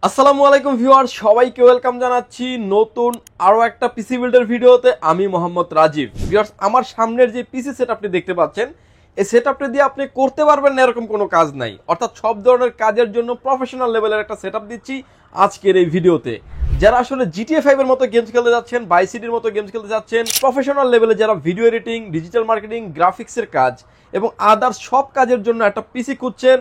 আসসালামু আলাইকুম ভিউয়ার, সবাইকে ওয়েলকাম জানাচ্ছি নতুন আরো একটা পিসি বিল্ডের ভিডিওতে। আমি মোহাম্মদ রাজীব। ভিউয়ার্স, আমার সামনের যে পিসি সেটআপটি দেখতে পাচ্ছেন, এই সেটআপটি দিয়ে আপনি করতে পারবেন না এরকম কোনো কাজ নাই। অর্থাৎ সব ধরনের কাজের জন্য প্রফেশনাল লেভেলের একটা সেটআপ দিচ্ছি আজকের এই ভিডিওতে। যারা আসলে GTA 5 এর মতো গেমস খেলতে যাচ্ছেন, ভাইস সিটির মতো গেমস খেলতে যাচ্ছেন, প্রফেশনাল লেভেলে যারা ভিডিও এডিটিং, ডিজিটাল মার্কেটিং, গ্রাফিক্সের কাজ এবং আদার্স সব কাজের জন্য একটা পিসি খুঁজছেন,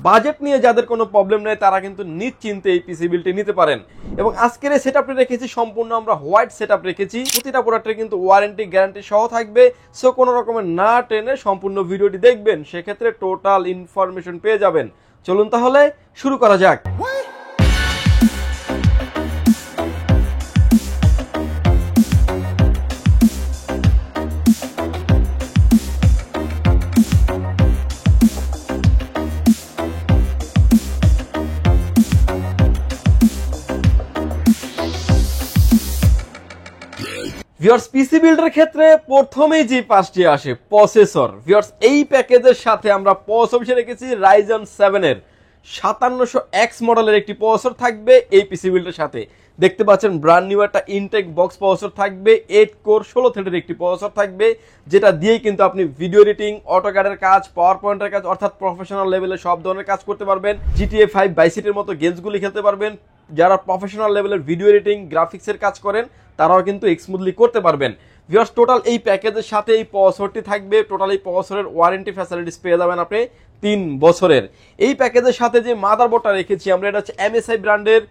বাজেট নিয়ে যাদের কোনো প্রবলেম নেই, তারা কিন্তু নিশ্চিন্তে এই পিসি বিলটি নিতে পারেন। এবং আজকের এই সেটআপটি রেখেছি সম্পূর্ণ আমরা হোয়াইট সেটআপ রেখেছি। প্রতিটা প্রোডাক্টের কিন্তু ওয়ারেন্টি গ্যারান্টি সহ থাকবে। সো কোনো রকমের না টেনে সম্পূর্ণ ভিডিওটি দেখবেন, সেক্ষেত্রে টোটাল ইনফরমেশন পেয়ে যাবেন। চলুন তাহলে শুরু করা যাক। ভিউয়ার্স, পিসি বিল্ডের ক্ষেত্রে প্রথমেই যে পাঁচটি আসে প্রসেসর। ভিউয়ার্স, এই প্যাকেজের সাথে আমরা প্রসেসর রেখেছি রাইজন 7 এর 5700X মডেলের একটি প্রসেসর থাকবে এই পিসি বিল্ডের সাথে। দেখতে পাচ্ছেন ব্র্যান্ড নিউ একটা ইনটেক বক্স প্রসেসর থাকবে, 8 কোর 16 থ্রেডের একটি প্রসেসর থাকবে, যেটা দিয়েই কিন্তু আপনি ভিডিও এডিটিং, অটোক্যাডের কাজ, পাওয়ার পয়েন্টের কাজ অর্থাৎ প্রফেশনাল লেভেলে সব ধরনের কাজ করতে পারবেন। GTA 5 ভাইস সিটির মতো গেমসগুলি খেলতে পারবেন। যারা প্রফেশনাল লেভেলের ভিডিও এডিটিং, গ্রাফিক্সের কাজ করেন, তারাও কিন্তু স্মুথলি করতে পারবেন। ভিউয়ার্স, টোটাল এই প্যাকেজের সাথে এই প্রসেসরটি থাকবে। টোটাল এই প্রসেসরের ওয়ারেন্টি ফ্যাসিলিটিস পেয়ে যাবেন আপনি 3 বছরের। এই প্যাকেজের সাথে যে মাদারবোর্ডটা রেখেছি আমরা, এটা হচ্ছে MSI ব্র্যান্ডের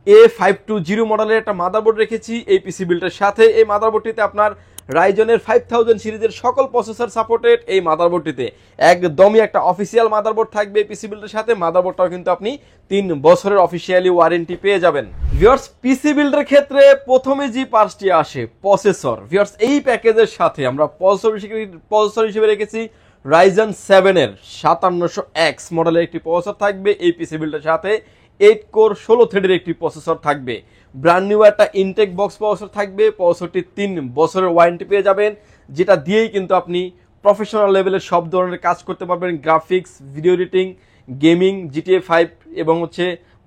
A520 মডেলের একটা মাদারবোর্ড রেখেছি এই পিসি বিল্ডের সাথে। এই মাদারবোর্ডটিতে আপনার রাইজনের 5000 সিরিজের সকল প্রসেসর সাপোর্টেড। এই মাদারবোর্ডটিতে একদমই একটা অফিসিয়াল মাদারবোর্ড থাকবে এই পিসি বিল্ডের সাথে। মাদারবোর্ডটাও কিন্তু আপনি 3 বছরের অফিসিয়ালি ওয়ারেন্টি পেয়ে যাবেন। ভিউয়ার্স, পিসি বিল্ডের ক্ষেত্রে প্রথমে যে পার্টসটি আসে প্রসেসর। ভিউয়ার্স, এই প্যাকেজের সাথে আমরা প্রসেসর হিসেবে রেখেছি রাইজন 7 এর 5700X মডেলের একটি প্রসেসর থাকবে এই পিসি বিল্ডের সাথে। 8 কোর 16 থ্রেডের একটি প্রসেসর থাকবে। ব্র্যান্ড নিউ একটা ইনটেক বক্স প্রসেসর থাকবে। প্রসেসরটি 3 বছরের ওয়ারেন্টি পেয়ে যাবেন, যেটা দিয়েই কিন্তু আপনি প্রফেশনাল লেভেলের সব ধরনের কাজ করতে পারবেন। Graphics, video editing, gaming, GTA 5 এবং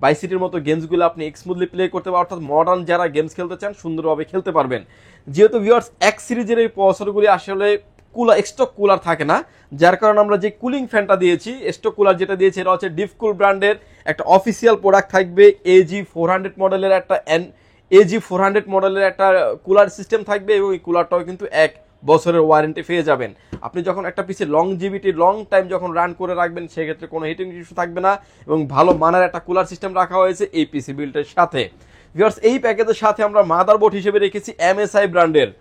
ভাইস সিটির মতো গেমসগুলো আপনি স্মুথলি প্লে করতে পারবেন। অর্থাৎ মডার্ন যারা গেমস খেলতে চান, সুন্দরভাবে খেলতে পারবেন। যেহেতু ভিউয়ার্স, X সিরিজের এই প্রসেসরগুলি আসলে স্টক কুলার থাকে না, যার কারণে আমরা যে কুলিং ফ্যানটা দিয়েছি, স্টক কুলার যেটা দিয়েছি, এটা হচ্ছে ডিফকুল ব্র্যান্ডের একটা অফিসিয়াল প্রোডাক্ট থাকবে। AG400 মডেলের একটা কুলার সিস্টেম থাকবে এবং এই কুলারটাও কিন্তু 1 বছরের ওয়ারেন্টি পেয়ে যাবেন। আপনি যখন একটা পিসি লং টাইম যখন রান করে রাখবেন, সেক্ষেত্রে কোনো হিটিং ইস্যু থাকবে না এবং ভালো মানের একটা কুলার সিস্টেম রাখা হয়েছে এই পিসি বিল্ডের সাথে। ভিউয়ার্স, এই প্যাকেজের সাথে আমরা মাদারবোর্ড হিসেবে রেখেছি MSI ব্র্যান্ডের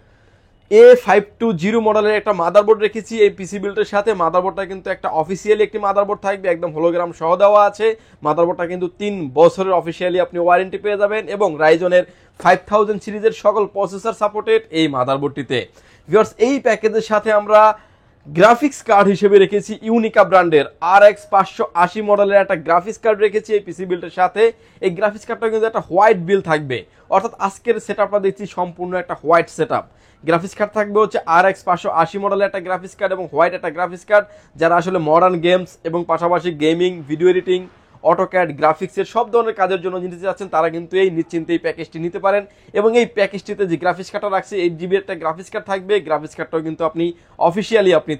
A520 মডেলের একটা মাদারবোর্ড রেখেছি এই পিসি বিল্ডের সাথে। মাদারবোর্ডটা কিন্তু একটা অফিসিয়ালি একটি মাদারবোর্ড থাকবে, একদম হোলোগ্রাম সহ দেওয়া আছে। মাদারবোর্ডটা কিন্তু 3 বছরের অফিসিয়ালি আপনি ওয়ারেন্টি পেয়ে যাবেন এবং রাইজনের 5000 সিরিজের সকল প্রসেসর সাপোর্টেড এই মাদারবোর্ডটিতে। ভিউয়ার্স, এই প্যাকেজের সাথে আমরা গ্রাফিক্স কার্ড হিসেবে রেখেছি ইউনিকা ব্র্যান্ডের RX 580 মডেলের একটা গ্রাফিক্স কার্ড রেখেছি এই পিসি বিল্ডের সাথে। এই গ্রাফিক্স কার্ডটা কিন্তু একটা হোয়াইট বিল থাকবে, অর্থাৎ আজকের সেটআপটা দেখছি সম্পূর্ণ একটা হোয়াইট সেটআপ। গ্রাফিক্স কার্ড থাকবে হচ্ছে RX 580 মডেলের একটা গ্রাফিক্স কার্ড এবং হোয়াইট একটা গ্রাফিক্স কার্ড। যারা আসলে মডার্ন গেমস এবং পাশাপাশি গেমিং, ভিডিও এডিটিং, অটোক্যাড, গ্রাফিক্সের সব ধরনের কাজের জন্য নিতে যাচ্ছেন, তারা কিন্তু এই নিশ্চিন্তে এই প্যাকেজটি নিতে পারেন। এবং এই প্যাকেজটিতে যে গ্রাফিক্স কার্ডটা রাখছে, 8GB একটা গ্রাফিক্স কার্ড থাকবে। গ্রাফিক্স কার্ডটাও কিন্তু আপনি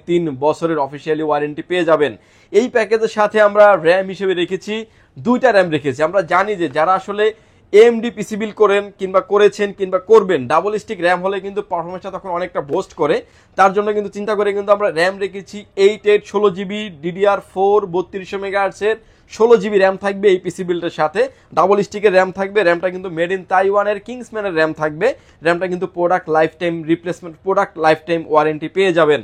3 বছরের অফিসিয়ালি ওয়ারেন্টি পেয়ে যাবেন। এই প্যাকেজের সাথে আমরা র্যাম হিসেবে রেখেছি 2টা র্যাম রেখেছি। আমরা জানি যে যারা আসলে AMD পিসি বিল করেন কিংবা করেছেন কিংবা করবেন, ডাবল স্টিক র্যাম হলে কিন্তু পারফরমেন্সটা তখন অনেকটা বুস্ট করে। তার জন্য কিন্তু চিন্তা করে কিন্তু আমরা র্যাম রেখেছি 8816GB DDR4 3200 মেগাহার্টজের 16GB র্যাম থাকবে এই পিসি বিল্ডের সাথে। ডাবল স্টিকের র্যাম থাকবে। র্যামটা কিন্তু মেড ইন তাইওয়ানের কিংসম্যানের র্যাম থাকবে। র্যামটা কিন্তু প্রোডাক্ট লাইফ টাইম ওয়ারেন্টি পেয়ে যাবেন।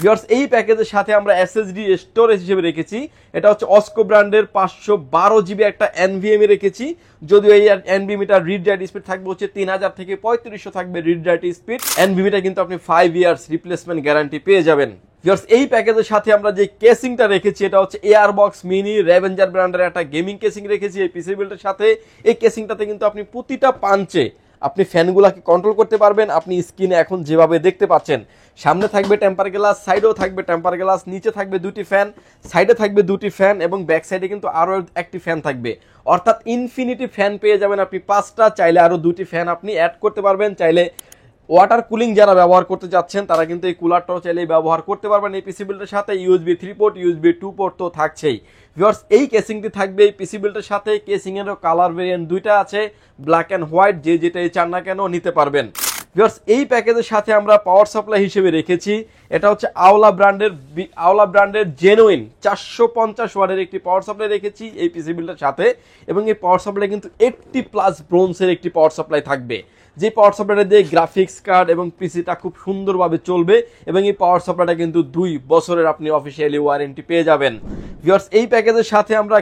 ভিউয়ার্স, এই প্যাকেজের সাথে আমরা SSD স্টোরেজ হিসেবে রেখেছি, এটা হচ্ছে অস্কো ব্র্যান্ডের 512GB একটা NVMe রেখেছি। যদিও এই NVMeটার রিড রাইট স্পিড থাকবে হচ্ছে 3000 থেকে 3500 থাকবে রিড রাইট স্পিড। NVMeটা কিন্তু আপনি 5 ইয়ার্স রিপ্লেসমেন্ট গ্যারান্টি পেয়ে যাবেন। ভিউয়ার্স, এই প্যাকেজের সাথে আমরা যে কেসিংটা রেখেছি, এটা হচ্ছে এয়ারবক্স মিনি রেভেঞ্জার ব্র্যান্ডের একটা গেমিং কেসিং রেখেছি এই পিসি বিল্ডের সাথে। এই কেসিংটাতে কিন্তু আপনি প্রতিটা পাঞ্চে আপনি ফ্যানগুলোকে কন্ট্রোল করতে পারবেন। আপনি স্ক্রিনে এখন যেভাবে দেখতে পাচ্ছেন, সামনে থাকবে টেম্পার গ্লাস, সাইডেও থাকবে টেম্পার গ্লাস, নিচে থাকবে দুটি ফ্যান, সাইডে থাকবে দুটি ফ্যান এবং ব্যাক সাইডে কিন্তু আরও একটি ফ্যান থাকবে। অর্থাৎ ইনফিনিটি ফ্যান পেয়ে যাবেন আপনি 5টা, চাইলে আরও দুটি ফ্যান আপনি অ্যাড করতে পারবেন। চাইলে ওয়াটার কুলিং যারা ব্যবহার করতে যাচ্ছেন তারা কিন্তু এই কুলারটাও চাইলেই ব্যবহার করতে পারবেন। এই পিসি বিল্ডের সাথে USB 3 পোর্ট, USB 2 পোর্ট তো থাকছেই। ভিউয়ার্স, এই কেসিংটি থাকবে এই পিসি বিল্ডের সাথে। কেসিংয়েরও কালার ভেরিয়েন্ট দুইটা আছে, ব্ল্যাক অ্যান্ড হোয়াইট, যে যেটাই চান না কেন নিতে পারবেন। ভিউয়ার্স, এই প্যাকেজের সাথে আমরা পাওয়ার সাপ্লাই হিসেবে রেখেছি, এটা হচ্ছে আওলা ব্র্যান্ডের জেনুইন 450 ওয়াটের একটি পাওয়ার সাপ্লাই রেখেছি এই পিসি বিল্ডের সাথে। এবং এই পাওয়ার সাপ্লাই কিন্তু 80+ ব্রোঞ্জের একটি পাওয়ার সাপ্লাই থাকবে, যে পাওয়ার সাপ্লাইটা দিয়ে গ্রাফিক্স কার্ড এবং পিসিটা খুব সুন্দরভাবে চলবে। এবং এই পাওয়ার সাপ্লাইটা কিন্তু 2 বছরের আপনি অফিসিয়ালি ওয়ারেন্টি পেয়ে যাবেন। ভিউয়ার্স, এই প্যাকেজের সাথে আমরা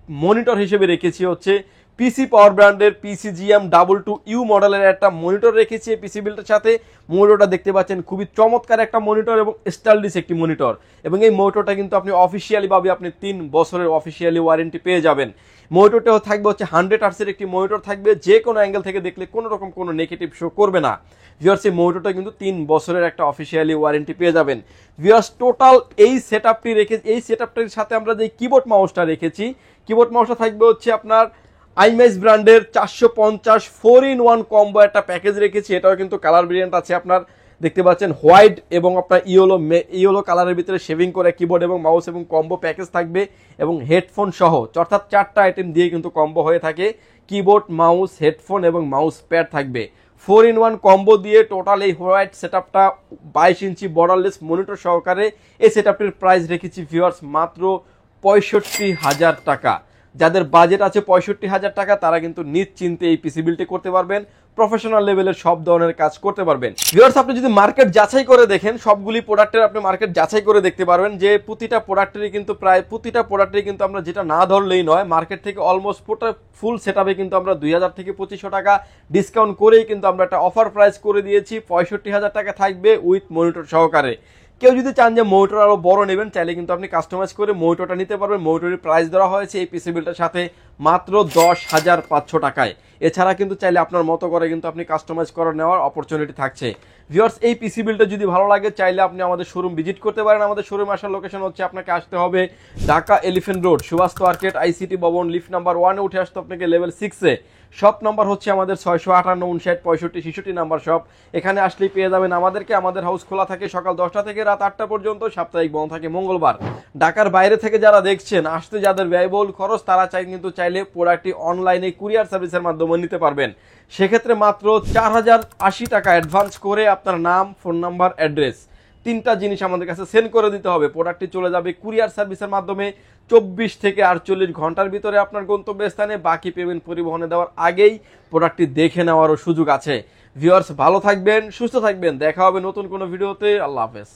মনিটর হিসেবে রেখেছি হচ্ছে পিসি পাওয়ার ব্র্যান্ডের PCGM22U মডেলের একটা মনিটর রেখেছি এই পিসি বিল্ডের সাথে। মনিটরটা দেখতে পাচ্ছেন খুবই চমৎকার একটা মনিটর এবং স্টাইলিশ একটি মনিটর। এবং এই মনিটরটা কিন্তু আপনি অফিসিয়ালি ভাবে আপনি 3 বছরের অফিসিয়ালি ওয়ারেন্টি পেয়ে যাবেন। মনিটরটাও থাকবে হচ্ছে 100 হার্টজের একটি মনিটর থাকবে, যে কোনো অ্যাঙ্গেল থেকে দেখলে কোনো রকম কোনো নেগেটিভ শো করবে না। ভিউয়ার্স, এই মনিটরটা কিন্তু 3 বছরের একটা অফিসিয়ালি ওয়ারেন্টি পেয়ে যাবেন। ভিউয়ার্স, টোটাল এই সেটআপটির সাথে আমরা যে কিবোর্ড মাউসটা রেখেছি, কিবোর্ড মাউসটা থাকবে হচ্ছে আপনার আইম্যাক্স ব্র্যান্ডের 450 4-in-1 কম্বো একটা প্যাকেজ রেখেছি। এটাও কিন্তু কালার ভেরিয়েন্ট আছে, আপনার দেখতে পাচ্ছেন হোয়াইট এবং আপনার ইয়েলো কালারের ভিতরে শেভিং করে কিবোর্ড এবং মাউস এবং কম্বো প্যাকেজ থাকবে এবং হেডফোন সহ, অর্থাৎ 4টা আইটেম দিয়ে কিন্তু কম্বো হয়ে থাকে। কিবোর্ড, মাউস, হেডফোন এবং মাউস প্যাড থাকবে 4-in-1 কম্বো দিয়ে। টোটাল এই হোয়াইট সেটআপটা 22 ইঞ্চি বর্ডারলেস মনিটর সহকারে এই সেটআপটির প্রাইস রেখেছি ভিউয়ার্স মাত্র 65,000 টাকা। যাদের বাজেট আছে 65,000 টাকা তারা কিন্তু নিশ্চিন্তে এই পিসি বিল্ডটি করতে পারবেন, প্রফেশনাল লেভেলের সব ধরনের কাজ করতে পারবেন। ভিউয়ার্স, আপনি যদি মার্কেট যাচাই করে দেখেন, সবগুলি প্রোডাক্টের আপনি মার্কেট যাচাই করে দেখতে পারবেন যে প্রতিটা প্রোডাক্টেরই কিন্তু আমরা যেটা না ধরলেই নয়, মার্কেট থেকে অলমোস্ট ফুল সেটআপে কিন্তু আমরা 2000 থেকে 2500 টাকা ডিসকাউন্ট করেই কিন্তু আমরা একটা অফার প্রাইস করে দিয়েছি। 65,000 টাকা থাকবে উইথ মনিটর সহকারে। কেউ যদি চান যে মনিটর আরো বড় নেবেন, চাইলে কিন্তু আপনি কাস্টমাইজ করে মনিটরটা নিতে পারবেন। মনিটরের প্রাইস দেওয়া হয়েছে এই পিসি বিল্ডের সাথে মাত্র 10,500 টাকায়। এছাড়া কিন্তু চাইলে আপনার মতো করে কিন্তু আপনি কাস্টমাইজ করে নেওয়ার অপরচুনিটি থাকছে। ভিউয়ার্স, এই পিসি বিল্ডটা যদি ভালো লাগে চাইলে আপনি আমাদের শোরুম ভিজিট করতে পারেন। আমাদের শোরুম আসার লোকেশন হচ্ছে, আপনাকে আসতে হবে Dhaka elephant road, Subhash market, ICT ভবন, লিফট নাম্বার 1-এ উঠে আসতে আপনাকে লেভেল 6-এ। শপ নাম্বার হচ্ছে আমাদের 658 59 65 66 নাম্বার শপ। এখানে আসলেই পেয়ে যাবেন আমাদেরকে। আমাদের হাউস খোলা থাকে সকাল 10টা থেকে রাত 8টা পর্যন্ত, সাপ্তাহিক বন্ধ থাকে মঙ্গলবার। ঢাকার বাইরে থেকে যারা দেখছেন, আসতে যাদের ব্যয়বহুল খরচ, তারা চাইলে প্রোডাক্টটি অনলাইনে কুরিয়ার সার্ভিসের মাধ্যমে নিতে পারবেন। সেক্ষেত্রে মাত্র 4080 টাকা অ্যাডভান্স করে আপনার নাম, ফোন নাম্বার, অ্যাড্রেস 3টা জিনিস আমাদের কাছে সেন্ড করে দিতে হবে। প্রোডাক্টটি চলে যাবে কুরিয়ার সার্ভিসের মাধ্যমে 24 থেকে 48 ঘন্টার ভিতরে আপনার গন্তব্যস্থানে। বাকি পেমেন্ট পরিবহনে দেওয়ার আগেই প্রোডাক্টটি দেখে নেওয়ারও সুযোগ আছে। ভিউয়ার্স, ভালো থাকবেন, সুস্থ থাকবেন, দেখা হবে নতুন কোনো ভিডিওতে। আল্লাহ হাফেজ।